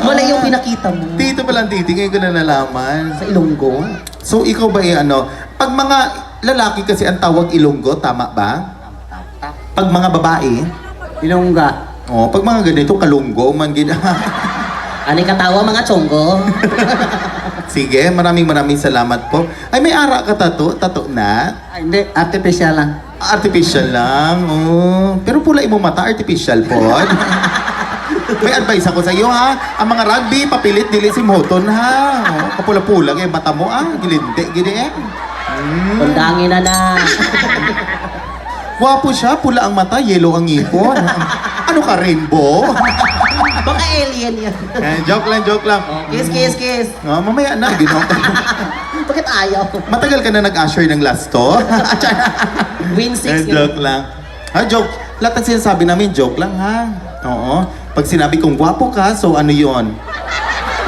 Mali yung pinakita mo. Dito pa lang, titi. Ngayon ko na nalaman. Sa Ilonggo. So, ikaw ba pag mga lalaki kasi ang tawag Ilonggo, tama ba? Pag mga babae, Ilongga. pag mga ganito, kalunggo, man gina. Ano katawa mga tsonggo? Sige, maraming salamat po. Ay, may ara ka tato na? Ay, hindi, artificial lang. Artificial lang, Pero pula mo mata, artificial po. May advice ako sa iyo, ha? Ang mga rugby, papilit, dili si Moton, ha? Kapula-pula, kaya mata mo, gilindi, gini. Kundangin na. Wapo siya, pula ang mata, yellow ang ngipon. Ano ka, rainbow? Baka alien yan. Joke lang. Kiss. Mamaya na, ginawa ka. Bakit ayaw? Matagal ka na nag-usher ng last to? Win 6 Joke lang. Joke. Lahat ng sinasabi namin, joke lang, ha? Oo. Pag sinabi kong gwapo ka, so ano yon?